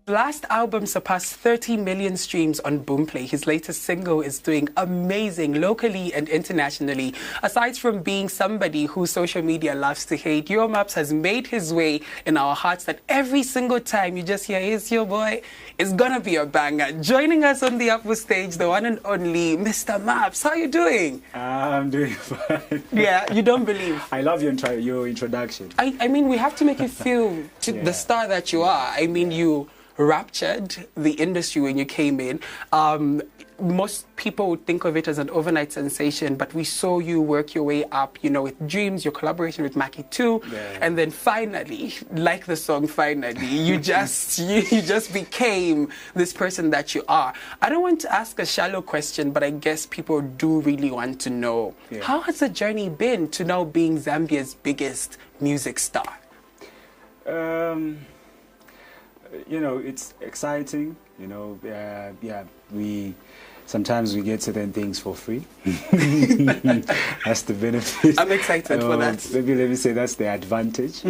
Last album surpassed 30 million streams on Boomplay. His latest single is doing amazing locally and internationally. Aside from being somebody who social media loves to hate, Your Maps has made his way in our hearts that every single time you just hear, "It's your boy," it's gonna be a banger. Joining us on the upper stage, the one and only Mr. Maps. How you doing? I'm doing fine. Yeah, you don't believe. I love your introduction. I mean, we have to make you feel the star that you are. I mean, you raptured the industry when you came in. Most people would think of it as an overnight sensation, but we saw you work your way up, you know, with Dreams, your collaboration with Mackie too, and then finally, like the song Finally, you just you just became this person that you are. I don't want to ask a shallow question, but I guess people do really want to know, how has the journey been to now being Zambia's biggest music star? You know, it's exciting. You know, sometimes we get certain things for free. That's the benefit. I'm excited for that. Maybe let me say that's the advantage.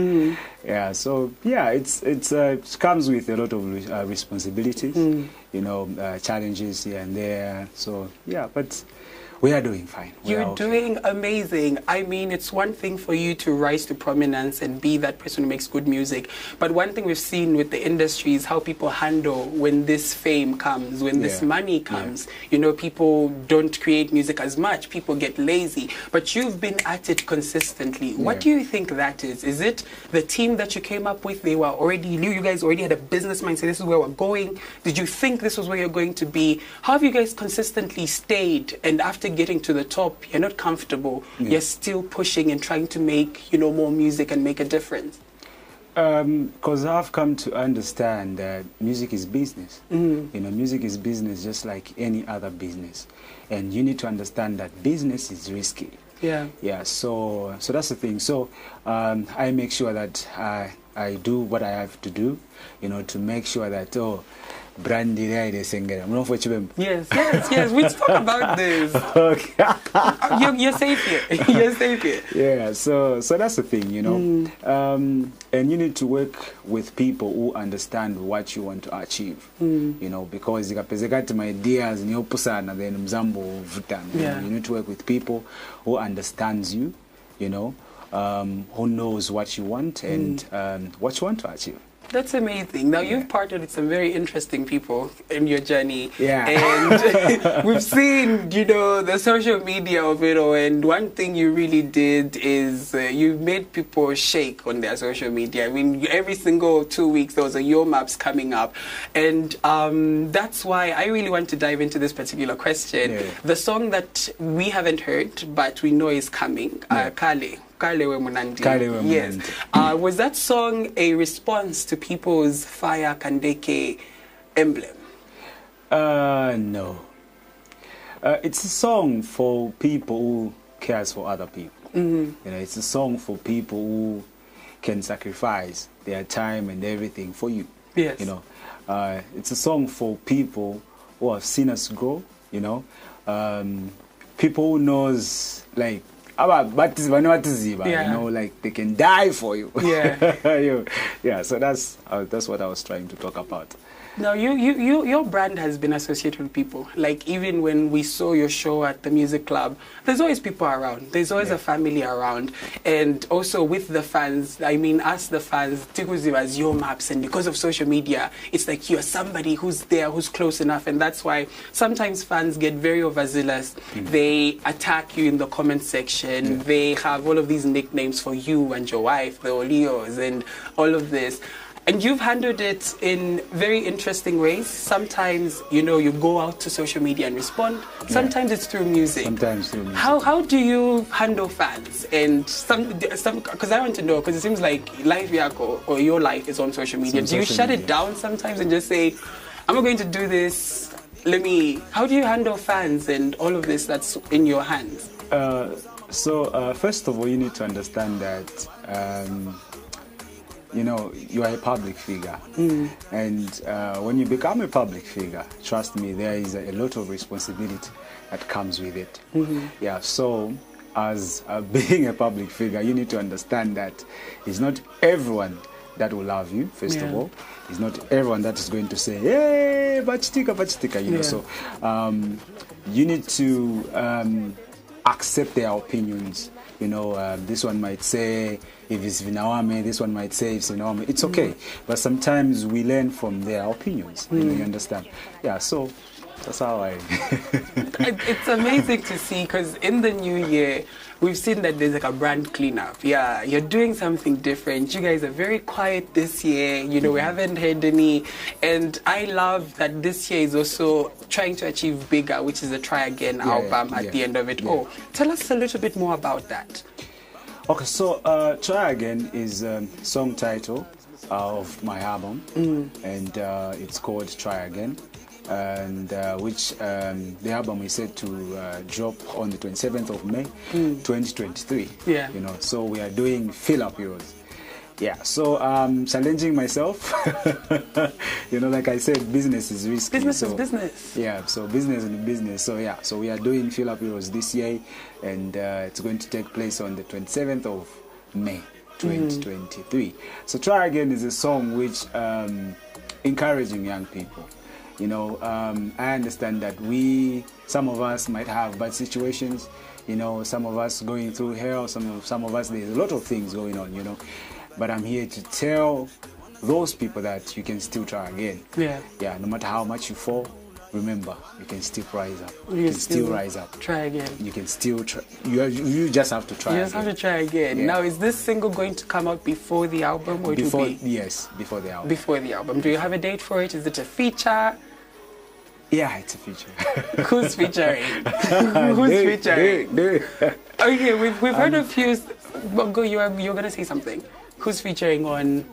Yeah. So yeah, it comes with a lot of responsibilities. You know, challenges here and there. So yeah, but we are doing fine. You're doing amazing. I mean, it's one thing for you to rise to prominence and be that person who makes good music. But one thing we've seen with the industry is how people handle when this fame comes, when this money comes. You know, people don't create music as much. People get lazy. But you've been at it consistently. What do you think that is? Is it the team that you came up with? They were already, you guys already had a business mindset. This is where we're going. Did you think this was where you're going to be? How have you guys consistently stayed? And after getting to the top, you're not comfortable, you're still pushing and trying to make, you know, more music and make a difference? Because I've come to understand that music is business. You know, music is business just like any other business. And you need to understand that business is risky. Yeah, so that's the thing. So I make sure that I do what I have to do, you know, to make sure that, Brandy, yes, we spoke about this. Okay. You're safe here. You're safe here. Yeah, so that's the thing, you know. And you need to work with people who understand what you want to achieve. You know, because my ideas then you need to work with people who understands you, you know, who knows what you want and what you want to achieve. That's amazing. Now, you've partnered with some very interesting people in your journey. And we've seen, you know, the social media of it all. And one thing you really did is you made people shake on their social media. I mean, every single 2 weeks, there was a Your Maps coming up. And that's why I really want to dive into this particular question. The song that we haven't heard, but we know is coming, Kale. Yes. Was that song a response to people's Fire Kandeke emblem? No. It's a song for people who cares for other people. You know, it's a song for people who can sacrifice their time and everything for you. Yes. You know, it's a song for people who have seen us grow. You know, people who knows like. You know, like they can die for you. Yeah. So that's what I was trying to talk about. Now, your brand has been associated with people. Like, even when we saw your show at the music club, there's always people around. There's always a family around. And also with the fans, I mean, us, the fans, Tikuzi as Your Maps, and because of social media, it's like you're somebody who's there, who's close enough. And that's why sometimes fans get very overzealous. They attack you in the comment section. They have all of these nicknames for you and your wife, the Olios, and all of this. And you've handled it in very interesting ways. Sometimes, you know, you go out to social media and respond. Sometimes it's through music. Sometimes through music. How do you handle fans? And because I want to know, because it seems like life Yako or your life is on social media. Do you shut it down sometimes and just say, I'm not going to do this. How do you handle fans and all of this that's in your hands? So first of all, you need to understand that you know, you are a public figure. And when you become a public figure, trust me, there is a lot of responsibility that comes with it. Yeah, so as being a public figure, you need to understand that it's not everyone that will love you, first of all. It's not everyone that is going to say, hey, bachitika, you know. So you need to accept their opinions. You know, this one might say, if it's Vinawame, this one might say it's Vinawame. It's okay. But sometimes we learn from their opinions. You know, you understand? Yeah, so that's how I... It's amazing to see, because in the new year, we've seen that there's like a brand cleanup. Yeah, you're doing something different. You guys are very quiet this year. You know, we haven't heard any. And I love that this year is also trying to achieve bigger, which is a Try Again album at the end of it all. Tell us a little bit more about that. Okay, so Try Again is a song title of my album. And it's called Try Again. And which the album is set to drop on the 27th of May 2023. Yeah. You know, so we are doing Fill Up Yours. Yeah, so challenging myself. You know, like I said, business is risky. Business is business. Yeah, so business is business. So yeah, so we are doing Fill Up Yours this year, and it's going to take place on the 27th of May 2023. So Try Again is a song which encouraging young people. You know, I understand that some of us might have bad situations, you know, some of us going through hell, some of us, there's a lot of things going on, you know. But I'm here to tell those people that you can still try again. Yeah. Yeah, no matter how much you fall, remember, you can still rise up. You can still rise up. Try again. You can still try. You just have to try again. You just have to try again. Yeah. Now, is this single going to come out before the album, or before? Yes, before the album. Before the album. Do you have a date for it? Is it a feature? Yeah, it's a feature. Who's featuring? Who's featuring? Okay, we've heard a few. Go, you're gonna say something. Who's featuring on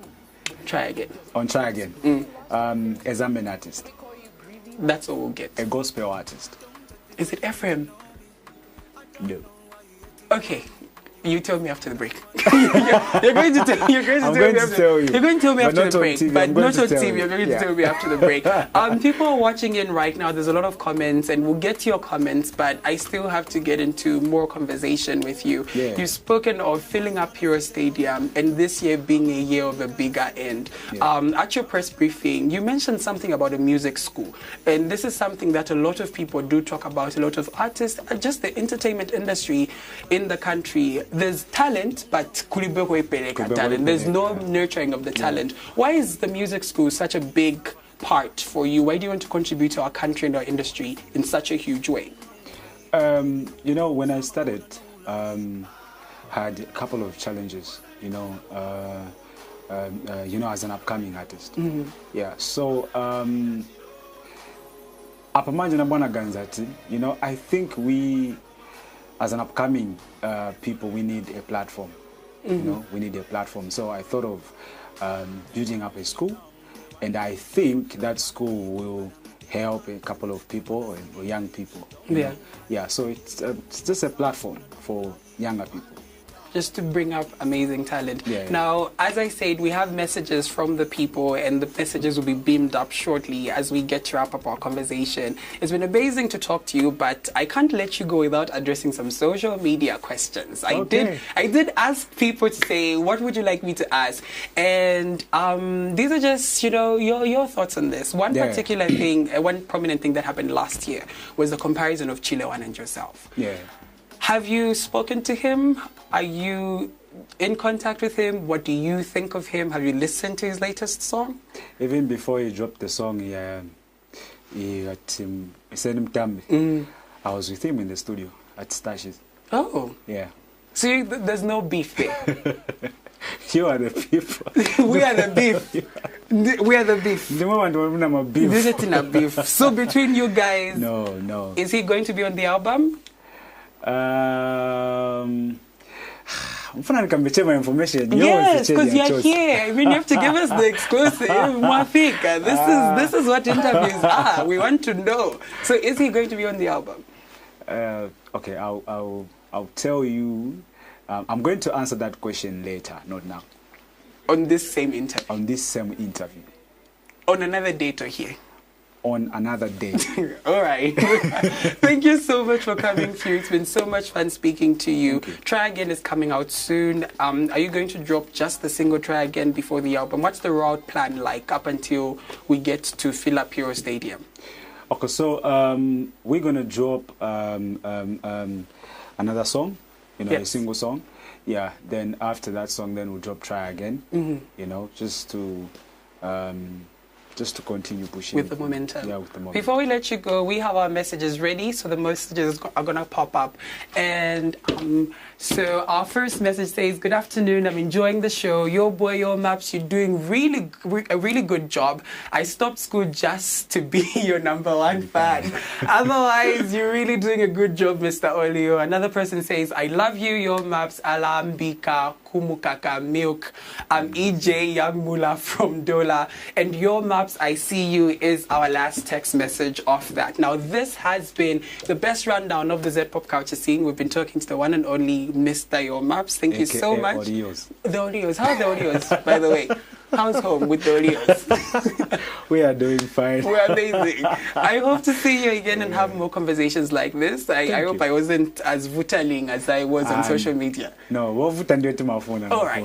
Try Again? On Try Again, as I'm an artist. That's all we'll get. A gospel artist. Is it Ephraim? No. Okay. You tell me after the break. You're going to tell me after the break, but not on TV. You're going to tell me after the break. People are watching in right now. There's a lot of comments, and we'll get to your comments, but I still have to get into more conversation with you. Yeah. You've spoken of filling up your stadium, and this year being a year of a bigger end. Yeah. At your press briefing, you mentioned something about a music school, and this is something that a lot of people do talk about. A lot of artists, just the entertainment industry in the country. There's talent, but talent. There's no nurturing of the talent. Why is the music school such a big part for you? Why do you want to contribute to our country and our industry in such a huge way? You know, when I started, had a couple of challenges. You know, as an upcoming artist. Yeah. So, you know, I think we, as an upcoming people, we need a platform. You know, we need a platform. So I thought of building up a school, and I think that school will help a couple of people, or young people. Yeah. Yeah. So it's just a platform for younger people. Just to bring up amazing talent. Yeah. Now, as I said, we have messages from the people, and the messages will be beamed up shortly as we get to wrap up our conversation. It's been amazing to talk to you, but I can't let you go without addressing some social media questions. Okay. I did ask people to say, what would you like me to ask? And these are just, you know, your thoughts on this. One particular thing, one prominent thing that happened last year was the comparison of Chile and yourself. Yeah. Have you spoken to him? Are you in contact with him? What do you think of him? Have you listened to his latest song? Even before he dropped the song, he sent him Tambi. I was with him in the studio at Stashes. Oh. Yeah. So there's no beef there? You are the beef. We are the beef. We are the beef. The moment I'm a beef. This is a beef. So between you guys... No. Is he going to be on the album? Information. Yes, because you're here. I mean, you have to give us the exclusive. Mwafika. This is what interviews are. We want to know. So, is he going to be on the album? Okay, I'll tell you. I'm going to answer that question later, not now. On this same interview. On this same interview. On another date or here. On another day. All right. Thank you so much. much for coming through. It's been so much fun speaking to you. Try Again is coming out soon. Are you going to drop just the single Try Again before the album? What's the route plan like up until we get to fill up Hero Stadium? Okay, so we're going to drop another song, you know, a single song. Yeah, then after that song, then we'll drop Try Again, you know, just to continue pushing. With the momentum. Yeah, with the momentum. Before we let you go, we have our messages ready, so the messages are going to pop up. And so our first message says, good afternoon, I'm enjoying the show. Your boy, your maps, you're doing a really good job. I stopped school just to be your #1 fan. Otherwise, you're really doing a good job, Mr. Olio. Another person says, I love you, your maps, Alambika, Kumukaka, Milk. I'm EJ Young Mula from Dola. And your maps, I see you, is our last text message of that. Now, this has been the best rundown of the Z Pop culture scene. We've been talking to the one and only Mr. Your Maps. Thank you so much. Audios. The Audios. How's the Audios, by the way? How's home with the Audios? We are doing fine. We're amazing. I hope to see you again and have more conversations like this. I hope I wasn't as vutaling as I was on social media. No, we'll to my phone. All right.